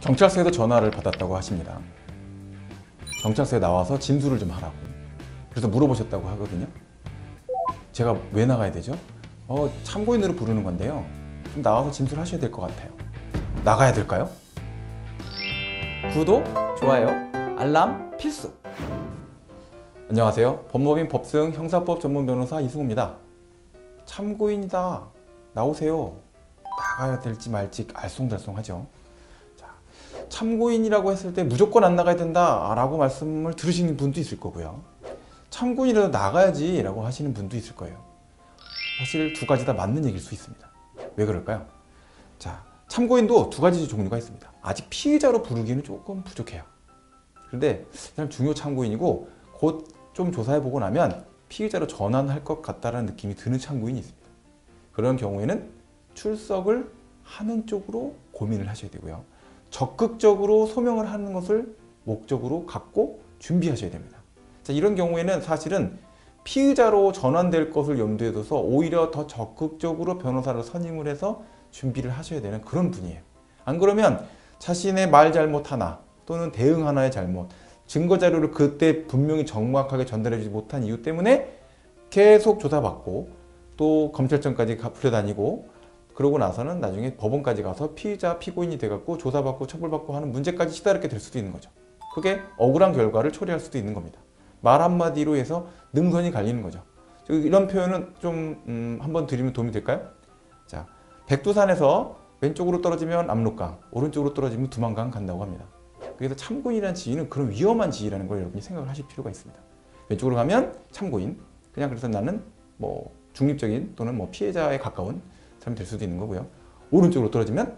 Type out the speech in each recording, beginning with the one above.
경찰서에서 전화를 받았다고 하십니다. 경찰서에 나와서 진술을 좀 하라고. 그래서 물어보셨다고 하거든요. 제가 왜 나가야 되죠? 참고인으로 부르는 건데요. 좀 나와서 진술하셔야 될 것 같아요. 나가야 될까요? 구독, 좋아요, 알람 필수! 안녕하세요. 법무법인 법승 형사법 전문 변호사 이승우입니다. 참고인이다. 나오세요. 나가야 될지 말지 알쏭달쏭하죠. 참고인이라고 했을 때 무조건 안 나가야 된다 라고 말씀을 들으시는 분도 있을 거고요. 참고인이라도 나가야지 라고 하시는 분도 있을 거예요. 사실 두 가지 다 맞는 얘기일 수 있습니다. 왜 그럴까요? 자, 참고인도 두 가지 종류가 있습니다. 아직 피의자로 부르기는 조금 부족해요. 그런데 그냥 중요 참고인이고 곧 좀 조사해보고 나면 피의자로 전환할 것 같다는 느낌이 드는 참고인이 있습니다. 그런 경우에는 출석을 하는 쪽으로 고민을 하셔야 되고요. 적극적으로 소명을 하는 것을 목적으로 갖고 준비하셔야 됩니다. 자, 이런 경우에는 사실은 피의자로 전환될 것을 염두에 둬서 오히려 더 적극적으로 변호사를 선임을 해서 준비를 하셔야 되는 그런 분이에요. 안 그러면 자신의 말 잘못 하나 또는 대응 하나의 잘못, 증거 자료를 그때 분명히 정확하게 전달해주지 못한 이유 때문에 계속 조사받고 또 검찰청까지 불려다니고 그러고 나서는 나중에 법원까지 가서 피의자, 피고인이 돼갖고 조사받고 처벌받고 하는 문제까지 시달게 될 수도 있는 거죠. 그게 억울한 결과를 초래할 수도 있는 겁니다. 말 한마디로 해서 능선이 갈리는 거죠. 이런 표현은 좀 한번 드리면 도움이 될까요? 자, 백두산에서 왼쪽으로 떨어지면 압록강, 오른쪽으로 떨어지면 두만강 간다고 합니다. 그래서 참고인이라는 지위는 그런 위험한 지위라는 걸 여러분이 생각을 하실 필요가 있습니다. 왼쪽으로 가면 참고인, 그냥 그래서 나는 중립적인 또는 피해자에 가까운 사람이 될 수도 있는 거고요. 오른쪽으로 떨어지면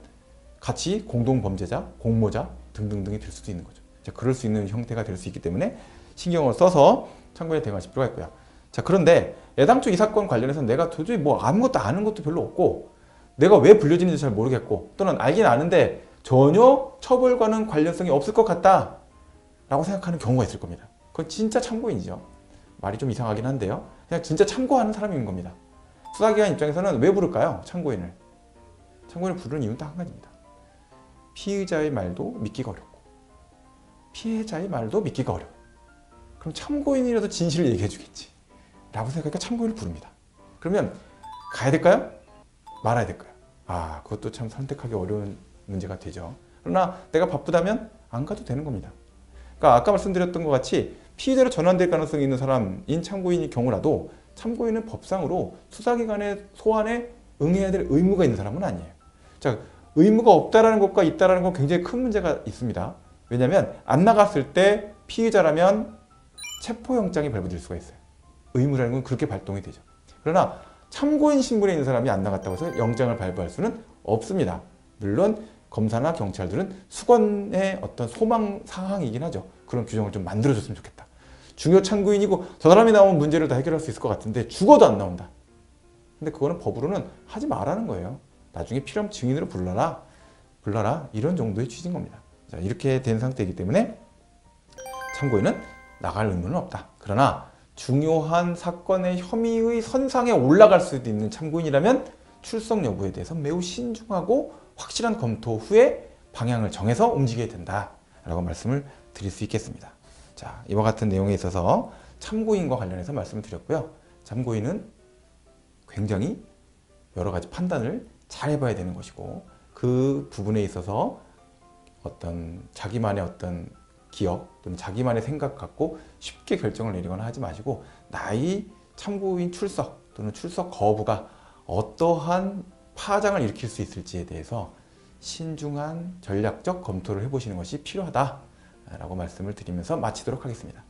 같이 공동범죄자, 공모자 등등등이 될 수도 있는 거죠. 자, 그럴 수 있는 형태가 될 수 있기 때문에 신경을 써서 참고에 대응하실 필요가 있고요. 자, 그런데 애당초 이 사건 관련해서 내가 도저히 아무것도 아는 것도 별로 없고 내가 왜 불려지는지 잘 모르겠고 또는 알긴 아는데 전혀 처벌과는 관련성이 없을 것 같다 라고 생각하는 경우가 있을 겁니다. 그건 진짜 참고인이죠. 말이 좀 이상하긴 한데요. 그냥 진짜 참고하는 사람인 겁니다. 수사기관 입장에서는 왜 부를까요? 참고인을. 참고인을 부르는 이유는 딱 한 가지입니다. 피의자의 말도 믿기가 어렵고 피해자의 말도 믿기가 어려워. 그럼 참고인이라도 진실을 얘기해 주겠지 라고 생각하니까 참고인을 부릅니다. 그러면 가야 될까요? 말아야 될까요? 그것도 참 선택하기 어려운 문제가 되죠. 그러나 내가 바쁘다면 안 가도 되는 겁니다. 그러니까 아까 말씀드렸던 것 같이 피의자로 전환될 가능성이 있는 사람인 참고인의 경우라도 참고인은 법상으로 수사기관의 소환에 응해야 될 의무가 있는 사람은 아니에요. 자, 의무가 없다라는 것과 있다라는 건 굉장히 큰 문제가 있습니다. 왜냐하면 안 나갔을 때 피의자라면 체포영장이 발부될 수가 있어요. 의무라는 건 그렇게 발동이 되죠. 그러나 참고인 신분에 있는 사람이 안 나갔다고 해서 영장을 발부할 수는 없습니다. 물론 검사나 경찰들은 수건의 어떤 소망 사항이긴 하죠. 그런 규정을 좀 만들어줬으면 좋겠다. 중요 참고인이고 저 사람이 나오면 문제를 다 해결할 수 있을 것 같은데 죽어도 안 나온다. 근데 그거는 법으로는 하지 말라는 거예요. 나중에 필요하면 증인으로 불러라 이런 정도의 취지인 겁니다. 자, 이렇게 된 상태이기 때문에 참고인은 나갈 의무는 없다. 그러나 중요한 사건의 혐의의 선상에 올라갈 수도 있는 참고인이라면 출석 여부에 대해서 매우 신중하고 확실한 검토 후에 방향을 정해서 움직여야 된다라고 말씀을 드릴 수 있겠습니다. 자, 이와 같은 내용에 있어서 참고인과 관련해서 말씀을 드렸고요. 참고인은 굉장히 여러 가지 판단을 잘 해봐야 되는 것이고 그 부분에 있어서 자기만의 기억 또는 자기만의 생각 갖고 쉽게 결정을 내리거나 하지 마시고 나의 참고인 출석 또는 출석 거부가 어떠한 파장을 일으킬 수 있을지에 대해서 신중한 전략적 검토를 해보시는 것이 필요하다라고 말씀을 드리면서 마치도록 하겠습니다.